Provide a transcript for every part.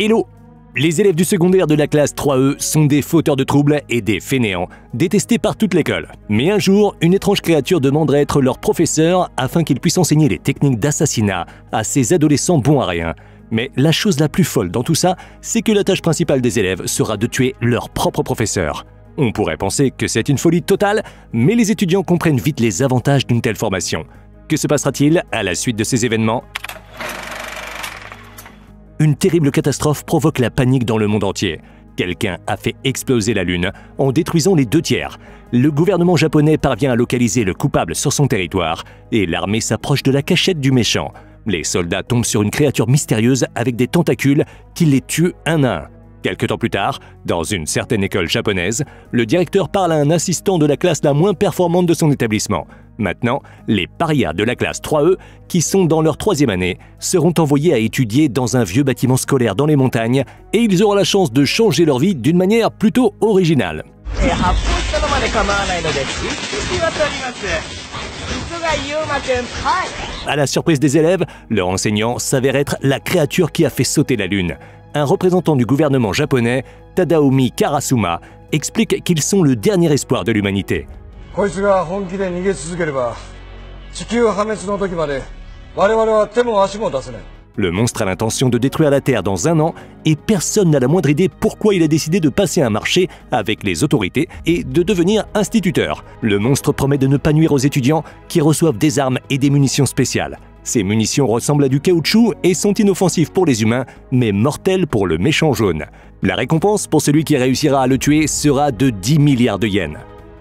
Hello! Les élèves du secondaire de la classe 3E sont des fauteurs de troubles et des fainéants, détestés par toute l'école. Mais un jour, une étrange créature demanderait être leur professeur afin qu'ils puissent enseigner les techniques d'assassinat à ces adolescents bons à rien. Mais la chose la plus folle dans tout ça, c'est que la tâche principale des élèves sera de tuer leur propre professeur. On pourrait penser que c'est une folie totale, mais les étudiants comprennent vite les avantages d'une telle formation. Que se passera-t-il à la suite de ces événements ? Une terrible catastrophe provoque la panique dans le monde entier. Quelqu'un a fait exploser la Lune en détruisant les 2/3. Le gouvernement japonais parvient à localiser le coupable sur son territoire et l'armée s'approche de la cachette du méchant. Les soldats tombent sur une créature mystérieuse avec des tentacules qui les tue un à un. Quelque temps plus tard, dans une certaine école japonaise, le directeur parle à un assistant de la classe la moins performante de son établissement. Maintenant, les parias de la classe 3E, qui sont dans leur 3e année, seront envoyés à étudier dans un vieux bâtiment scolaire dans les montagnes et ils auront la chance de changer leur vie d'une manière plutôt originale. À la surprise des élèves, leur enseignant s'avère être la créature qui a fait sauter la Lune. Un représentant du gouvernement japonais, Tadaomi Karasuma, explique qu'ils sont le dernier espoir de l'humanité. Le monstre a l'intention de détruire la Terre dans un an et personne n'a la moindre idée pourquoi il a décidé de passer un marché avec les autorités et de devenir instituteur. Le monstre promet de ne pas nuire aux étudiants qui reçoivent des armes et des munitions spéciales. Ces munitions ressemblent à du caoutchouc et sont inoffensives pour les humains, mais mortelles pour le méchant jaune. La récompense pour celui qui réussira à le tuer sera de 10 milliards de yens.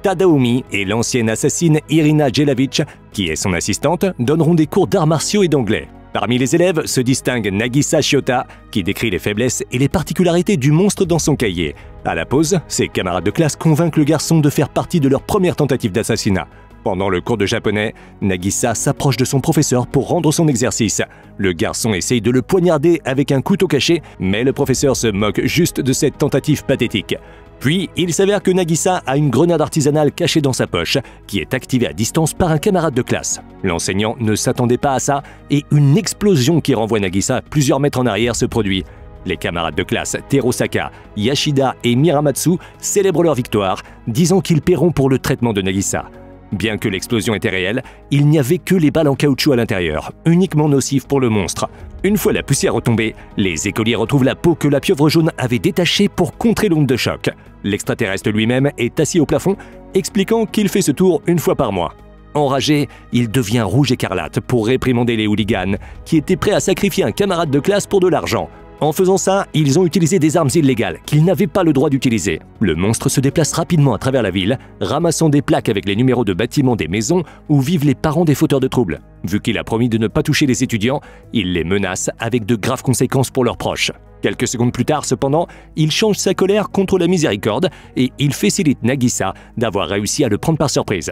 Tadaomi et l'ancienne assassine Irina Jelavic, qui est son assistante, donneront des cours d'arts martiaux et d'anglais. Parmi les élèves se distingue Nagisa Shiota, qui décrit les faiblesses et les particularités du monstre dans son cahier. À la pause, ses camarades de classe convainquent le garçon de faire partie de leur première tentative d'assassinat. Pendant le cours de japonais, Nagisa s'approche de son professeur pour rendre son exercice. Le garçon essaye de le poignarder avec un couteau caché, mais le professeur se moque juste de cette tentative pathétique. Puis, il s'avère que Nagisa a une grenade artisanale cachée dans sa poche, qui est activée à distance par un camarade de classe. L'enseignant ne s'attendait pas à ça, et une explosion qui renvoie Nagisa plusieurs mètres en arrière se produit. Les camarades de classe Terosaka, Yashida et Miramatsu célèbrent leur victoire, disant qu'ils paieront pour le traitement de Nagisa. Bien que l'explosion était réelle, il n'y avait que les balles en caoutchouc à l'intérieur, uniquement nocives pour le monstre. Une fois la poussière retombée, les écoliers retrouvent la peau que la pieuvre jaune avait détachée pour contrer l'onde de choc. L'extraterrestre lui-même est assis au plafond, expliquant qu'il fait ce tour une fois par mois. Enragé, il devient rouge écarlate pour réprimander les hooligans, qui étaient prêts à sacrifier un camarade de classe pour de l'argent. En faisant ça, ils ont utilisé des armes illégales qu'ils n'avaient pas le droit d'utiliser. Le monstre se déplace rapidement à travers la ville, ramassant des plaques avec les numéros de bâtiments des maisons où vivent les parents des fauteurs de troubles. Vu qu'il a promis de ne pas toucher les étudiants, il les menace avec de graves conséquences pour leurs proches. Quelques secondes plus tard, cependant, il change sa colère contre la miséricorde et il félicite Nagisa d'avoir réussi à le prendre par surprise.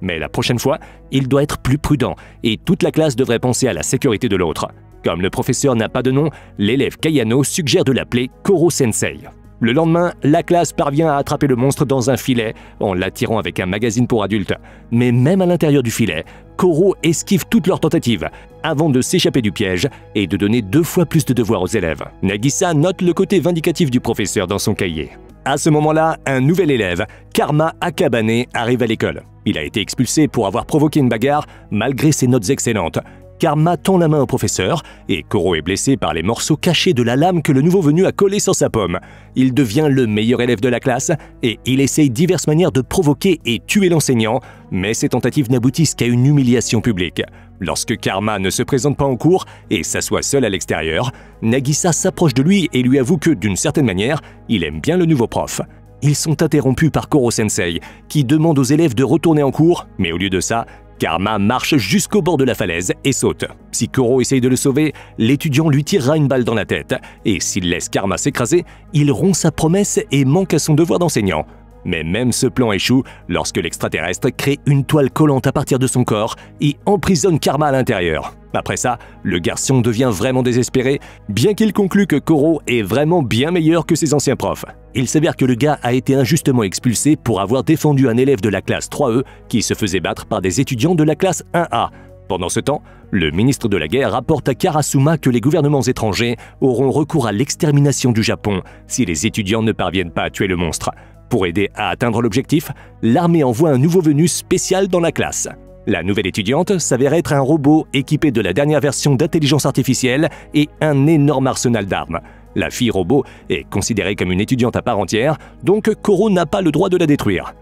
Mais la prochaine fois, il doit être plus prudent et toute la classe devrait penser à la sécurité de l'autre. Comme le professeur n'a pas de nom, l'élève Kayano suggère de l'appeler Koro-sensei. Le lendemain, la classe parvient à attraper le monstre dans un filet en l'attirant avec un magazine pour adultes. Mais même à l'intérieur du filet, Koro esquive toutes leurs tentatives avant de s'échapper du piège et de donner 2 fois plus de devoirs aux élèves. Nagisa note le côté vindicatif du professeur dans son cahier. À ce moment-là, un nouvel élève, Karma Akabane, arrive à l'école. Il a été expulsé pour avoir provoqué une bagarre malgré ses notes excellentes. Karma tend la main au professeur et Koro est blessé par les morceaux cachés de la lame que le nouveau venu a collé sur sa paume. Il devient le meilleur élève de la classe et il essaye diverses manières de provoquer et tuer l'enseignant, mais ses tentatives n'aboutissent qu'à une humiliation publique. Lorsque Karma ne se présente pas en cours et s'assoit seul à l'extérieur, Nagisa s'approche de lui et lui avoue que, d'une certaine manière, il aime bien le nouveau prof. Ils sont interrompus par Koro-sensei, qui demande aux élèves de retourner en cours, mais au lieu de ça, Karma marche jusqu'au bord de la falaise et saute. Si Koro essaye de le sauver, l'étudiant lui tirera une balle dans la tête, et s'il laisse Karma s'écraser, il rompt sa promesse et manque à son devoir d'enseignant. Mais même ce plan échoue lorsque l'extraterrestre crée une toile collante à partir de son corps et emprisonne Karma à l'intérieur. Après ça, le garçon devient vraiment désespéré, bien qu'il conclue que Koro est vraiment bien meilleur que ses anciens profs. Il s'avère que le gars a été injustement expulsé pour avoir défendu un élève de la classe 3E qui se faisait battre par des étudiants de la classe 1A. Pendant ce temps, le ministre de la Guerre rapporte à Karasuma que les gouvernements étrangers auront recours à l'extermination du Japon si les étudiants ne parviennent pas à tuer le monstre. Pour aider à atteindre l'objectif, l'armée envoie un nouveau venu spécial dans la classe. La nouvelle étudiante s'avère être un robot équipé de la dernière version d'intelligence artificielle et un énorme arsenal d'armes. La fille robot est considérée comme une étudiante à part entière, donc Koro n'a pas le droit de la détruire.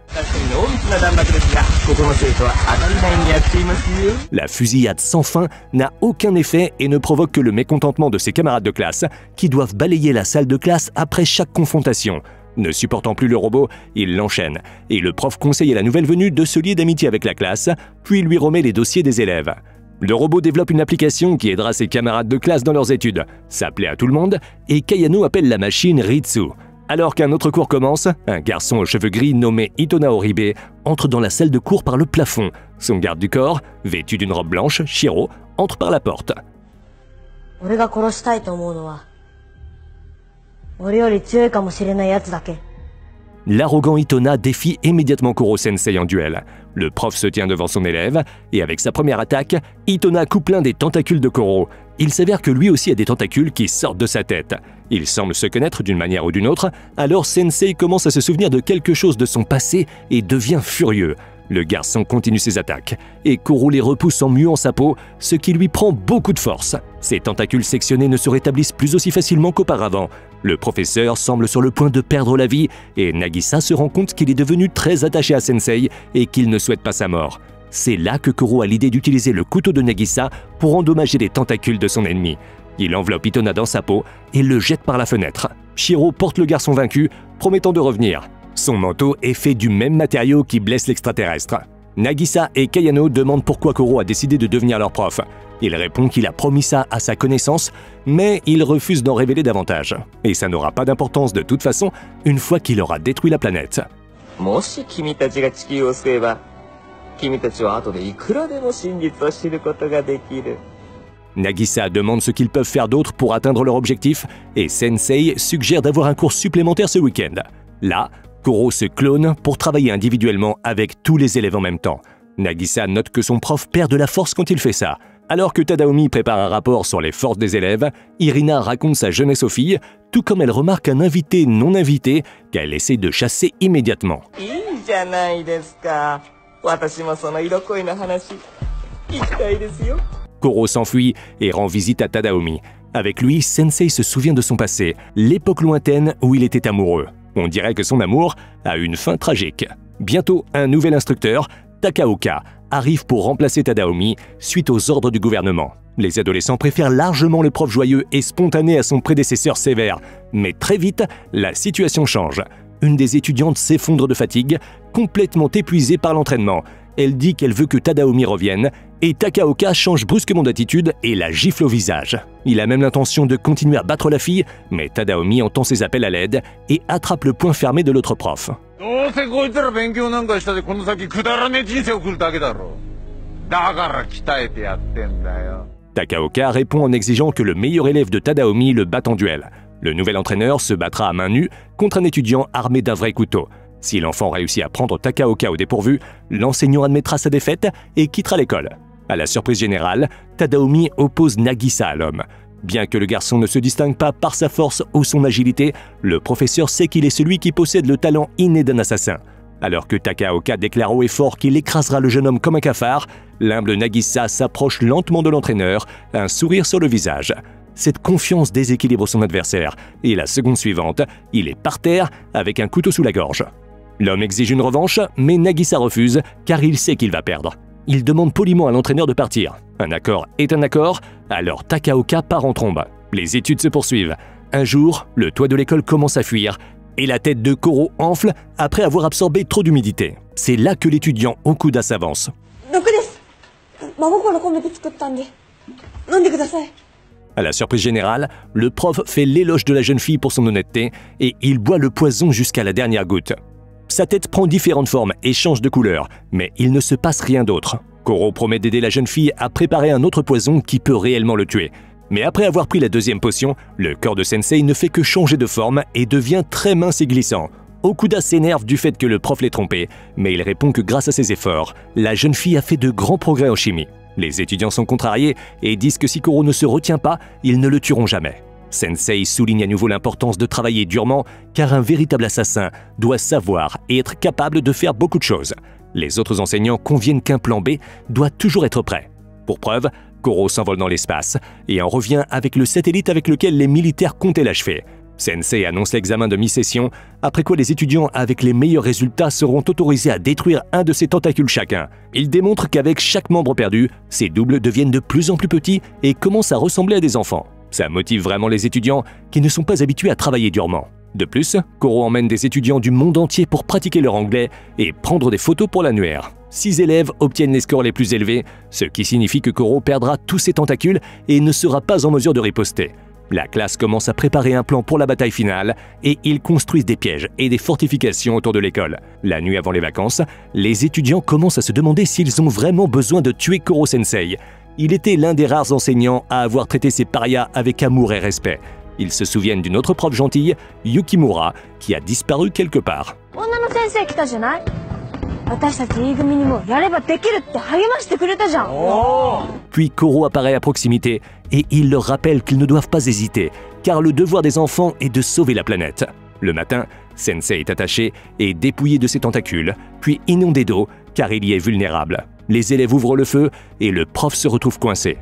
La fusillade sans fin n'a aucun effet et ne provoque que le mécontentement de ses camarades de classe qui doivent balayer la salle de classe après chaque confrontation. Ne supportant plus le robot, il l'enchaîne et le prof conseille à la nouvelle venue de se lier d'amitié avec la classe, puis lui remet les dossiers des élèves. Le robot développe une application qui aidera ses camarades de classe dans leurs études. Ça plaît à tout le monde et Kayano appelle la machine Ritsu. Alors qu'un autre cours commence, un garçon aux cheveux gris nommé Itona Oribe entre dans la salle de cours par le plafond. Son garde du corps, vêtu d'une robe blanche, Shiro, entre par la porte. L'arrogant Itona défie immédiatement Koro-sensei en duel. Le prof se tient devant son élève et avec sa première attaque, Itona coupe l'un des tentacules de Koro. Il s'avère que lui aussi a des tentacules qui sortent de sa tête. Ils semblent se connaître d'une manière ou d'une autre, alors Sensei commence à se souvenir de quelque chose de son passé et devient furieux. Le garçon continue ses attaques, et Koro les repousse en muant sa peau, ce qui lui prend beaucoup de force. Ses tentacules sectionnés ne se rétablissent plus aussi facilement qu'auparavant. Le professeur semble sur le point de perdre la vie, et Nagisa se rend compte qu'il est devenu très attaché à Sensei et qu'il ne souhaite pas sa mort. C'est là que Koro a l'idée d'utiliser le couteau de Nagisa pour endommager les tentacules de son ennemi. Il enveloppe Itona dans sa peau et le jette par la fenêtre. Shiro porte le garçon vaincu, promettant de revenir. Son manteau est fait du même matériau qui blesse l'extraterrestre. Nagisa et Kayano demandent pourquoi Koro a décidé de devenir leur prof. Il répond qu'il a promis ça à sa connaissance, mais il refuse d'en révéler davantage. Et ça n'aura pas d'importance de toute façon une fois qu'il aura détruit la planète. Nagisa demande ce qu'ils peuvent faire d'autre pour atteindre leur objectif et Sensei suggère d'avoir un cours supplémentaire ce week-end. Là, Koro se clone pour travailler individuellement avec tous les élèves en même temps. Nagisa note que son prof perd de la force quand il fait ça. Alors que Tadaomi prépare un rapport sur les forces des élèves, Irina raconte sa jeunesse aux filles, tout comme elle remarque un invité non invité qu'elle essaie de chasser immédiatement. Koro s'enfuit et rend visite à Tadaomi. Avec lui, Sensei se souvient de son passé, l'époque lointaine où il était amoureux. On dirait que son amour a une fin tragique. Bientôt, un nouvel instructeur, Takaoka, arrive pour remplacer Tadaomi suite aux ordres du gouvernement. Les adolescents préfèrent largement le prof joyeux et spontané à son prédécesseur sévère. Mais très vite, la situation change. Une des étudiantes s'effondre de fatigue, complètement épuisée par l'entraînement. Elle dit qu'elle veut que Tadaomi revienne, et Takaoka change brusquement d'attitude et la gifle au visage. Il a même l'intention de continuer à battre la fille, mais Tadaomi entend ses appels à l'aide et attrape le poing fermé de l'autre prof. Takaoka répond en exigeant que le meilleur élève de Tadaomi le batte en duel. Le nouvel entraîneur se battra à main nue contre un étudiant armé d'un vrai couteau. Si l'enfant réussit à prendre Takaoka au dépourvu, l'enseignant admettra sa défaite et quittera l'école. À la surprise générale, Tadaomi oppose Nagisa à l'homme. Bien que le garçon ne se distingue pas par sa force ou son agilité, le professeur sait qu'il est celui qui possède le talent inné d'un assassin. Alors que Takaoka déclare haut et fort qu'il écrasera le jeune homme comme un cafard, l'humble Nagisa s'approche lentement de l'entraîneur, un sourire sur le visage. Cette confiance déséquilibre son adversaire, et la seconde suivante, il est par terre avec un couteau sous la gorge. L'homme exige une revanche, mais Nagisa refuse, car il sait qu'il va perdre. Il demande poliment à l'entraîneur de partir. Un accord est un accord, alors Takaoka part en trombe. Les études se poursuivent. Un jour, le toit de l'école commence à fuir, et la tête de Koro enfle après avoir absorbé trop d'humidité. C'est là que l'étudiant Okuda s'avance. À la surprise générale, le prof fait l'éloge de la jeune fille pour son honnêteté, et il boit le poison jusqu'à la dernière goutte. Sa tête prend différentes formes et change de couleur, mais il ne se passe rien d'autre. Koro promet d'aider la jeune fille à préparer un autre poison qui peut réellement le tuer. Mais après avoir pris la deuxième potion, le corps de Sensei ne fait que changer de forme et devient très mince et glissant. Okuda s'énerve du fait que le prof l'ait trompé, mais il répond que grâce à ses efforts, la jeune fille a fait de grands progrès en chimie. Les étudiants sont contrariés et disent que si Koro ne se retient pas, ils ne le tueront jamais. Sensei souligne à nouveau l'importance de travailler durement car un véritable assassin doit savoir et être capable de faire beaucoup de choses. Les autres enseignants conviennent qu'un plan B doit toujours être prêt. Pour preuve, Koro s'envole dans l'espace et en revient avec le satellite avec lequel les militaires comptaient l'achever. Sensei annonce l'examen de mi-session, après quoi les étudiants avec les meilleurs résultats seront autorisés à détruire un de ses tentacules chacun. Il démontre qu'avec chaque membre perdu, ses doubles deviennent de plus en plus petits et commencent à ressembler à des enfants. Ça motive vraiment les étudiants qui ne sont pas habitués à travailler durement. De plus, Koro emmène des étudiants du monde entier pour pratiquer leur anglais et prendre des photos pour l'annuaire. 6 élèves obtiennent les scores les plus élevés, ce qui signifie que Koro perdra tous ses tentacules et ne sera pas en mesure de riposter. La classe commence à préparer un plan pour la bataille finale et ils construisent des pièges et des fortifications autour de l'école. La nuit avant les vacances, les étudiants commencent à se demander s'ils ont vraiment besoin de tuer Koro Sensei. Il était l'un des rares enseignants à avoir traité ses parias avec amour et respect. Ils se souviennent d'une autre prof gentille, Yukimura, qui a disparu quelque part. Puis Koro apparaît à proximité et il leur rappelle qu'ils ne doivent pas hésiter, car le devoir des enfants est de sauver la planète. Le matin, Sensei est attaché et dépouillé de ses tentacules, puis inondé d'eau, car il y est vulnérable. Les élèves ouvrent le feu et le prof se retrouve coincé.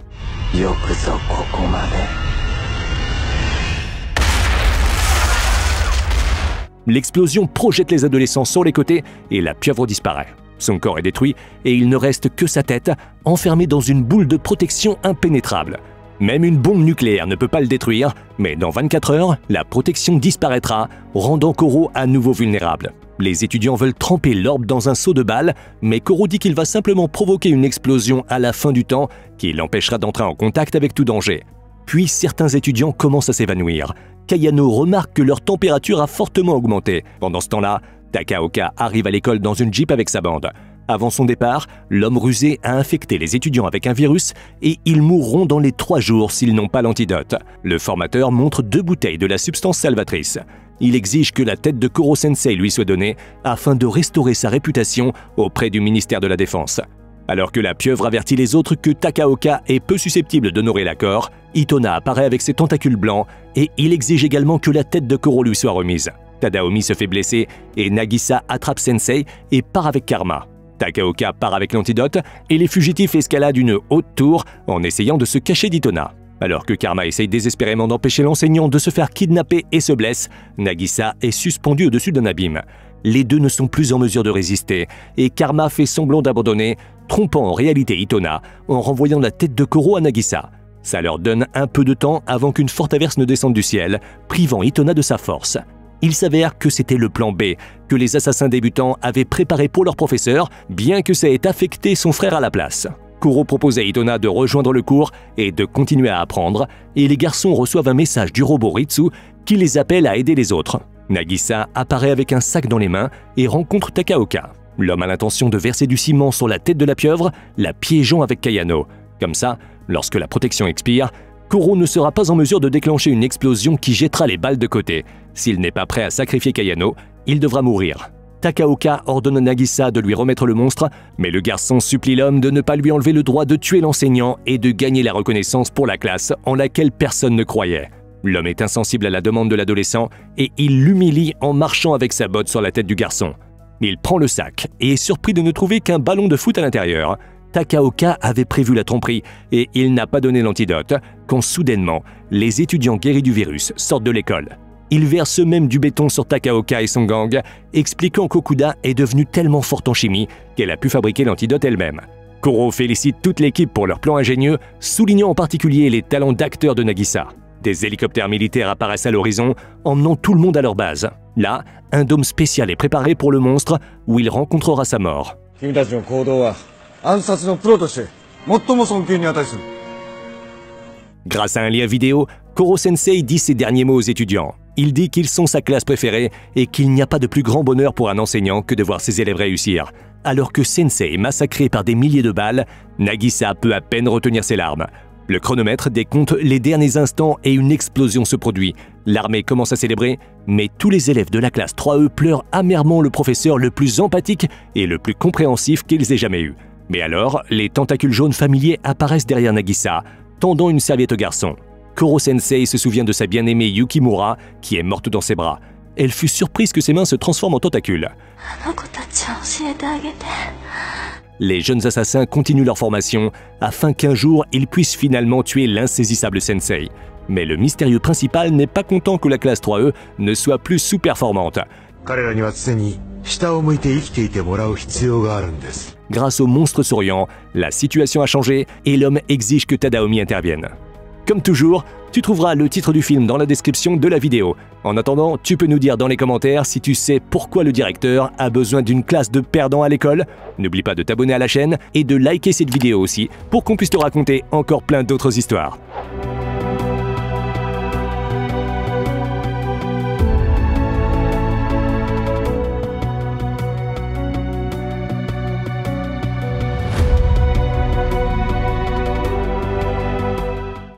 L'explosion projette les adolescents sur les côtés et la pieuvre disparaît. Son corps est détruit et il ne reste que sa tête, enfermée dans une boule de protection impénétrable. Même une bombe nucléaire ne peut pas le détruire, mais dans 24 heures, la protection disparaîtra, rendant Koro à nouveau vulnérable. Les étudiants veulent tremper l'orbe dans un seau de balles, mais Koro dit qu'il va simplement provoquer une explosion à la fin du temps qui l'empêchera d'entrer en contact avec tout danger. Puis certains étudiants commencent à s'évanouir. Kayano remarque que leur température a fortement augmenté. Pendant ce temps-là, Takaoka arrive à l'école dans une Jeep avec sa bande. Avant son départ, l'homme rusé a infecté les étudiants avec un virus et ils mourront dans les 3 jours s'ils n'ont pas l'antidote. Le formateur montre 2 bouteilles de la substance salvatrice. Il exige que la tête de Koro Sensei lui soit donnée afin de restaurer sa réputation auprès du ministère de la Défense. Alors que la pieuvre avertit les autres que Takaoka est peu susceptible d'honorer l'accord, Itona apparaît avec ses tentacules blancs et il exige également que la tête de Koro lui soit remise. Tadaomi se fait blesser et Nagisa attrape Sensei et part avec Karma. Takaoka part avec l'antidote et les fugitifs escaladent une haute tour en essayant de se cacher d'Itona. Alors que Karma essaye désespérément d'empêcher l'enseignant de se faire kidnapper et se blesse, Nagisa est suspendu au-dessus d'un abîme. Les deux ne sont plus en mesure de résister et Karma fait semblant d'abandonner, trompant en réalité Itona en renvoyant la tête de Koro à Nagisa. Ça leur donne un peu de temps avant qu'une forte averse ne descende du ciel, privant Itona de sa force. Il s'avère que c'était le plan B que les assassins débutants avaient préparé pour leur professeur, bien que ça ait affecté son frère à la place. Koro propose à Itona de rejoindre le cours et de continuer à apprendre, et les garçons reçoivent un message du robot Ritsu qui les appelle à aider les autres. Nagisa apparaît avec un sac dans les mains et rencontre Takaoka. L'homme a l'intention de verser du ciment sur la tête de la pieuvre, la piégeant avec Kayano. Comme ça, lorsque la protection expire, Koro ne sera pas en mesure de déclencher une explosion qui jettera les balles de côté. S'il n'est pas prêt à sacrifier Kayano, il devra mourir. Takaoka ordonne à Nagisa de lui remettre le monstre, mais le garçon supplie l'homme de ne pas lui enlever le droit de tuer l'enseignant et de gagner la reconnaissance pour la classe en laquelle personne ne croyait. L'homme est insensible à la demande de l'adolescent et il l'humilie en marchant avec sa botte sur la tête du garçon. Il prend le sac et est surpris de ne trouver qu'un ballon de foot à l'intérieur. Takaoka avait prévu la tromperie et il n'a pas donné l'antidote quand soudainement, les étudiants guéris du virus sortent de l'école. Ils versent même du béton sur Takaoka et son gang, expliquant qu'Okuda est devenue tellement forte en chimie qu'elle a pu fabriquer l'antidote elle-même. Koro félicite toute l'équipe pour leur plan ingénieux, soulignant en particulier les talents d'acteurs de Nagisa. Des hélicoptères militaires apparaissent à l'horizon, emmenant tout le monde à leur base. Là, un dôme spécial est préparé pour le monstre où il rencontrera sa mort. Grâce à un lien vidéo, Koro Sensei dit ces derniers mots aux étudiants. Il dit qu'ils sont sa classe préférée et qu'il n'y a pas de plus grand bonheur pour un enseignant que de voir ses élèves réussir. Alors que Sensei est massacré par des milliers de balles, Nagisa peut à peine retenir ses larmes. Le chronomètre décompte les derniers instants et une explosion se produit. L'armée commence à célébrer, mais tous les élèves de la classe 3E pleurent amèrement le professeur le plus empathique et le plus compréhensif qu'ils aient jamais eu. Mais alors, les tentacules jaunes familiers apparaissent derrière Nagisa, tendant une serviette au garçon. Koro-sensei se souvient de sa bien-aimée Yukimura, qui est morte dans ses bras. Elle fut surprise que ses mains se transforment en tentacules. Les jeunes assassins continuent leur formation afin qu'un jour ils puissent finalement tuer l'insaisissable sensei. Mais le mystérieux principal n'est pas content que la classe 3E ne soit plus sous-performante. Grâce au monstre souriant, la situation a changé et l'homme exige que Tadaomi intervienne. Comme toujours, tu trouveras le titre du film dans la description de la vidéo. En attendant, tu peux nous dire dans les commentaires si tu sais pourquoi le directeur a besoin d'une classe de perdants à l'école. N'oublie pas de t'abonner à la chaîne et de liker cette vidéo aussi pour qu'on puisse te raconter encore plein d'autres histoires.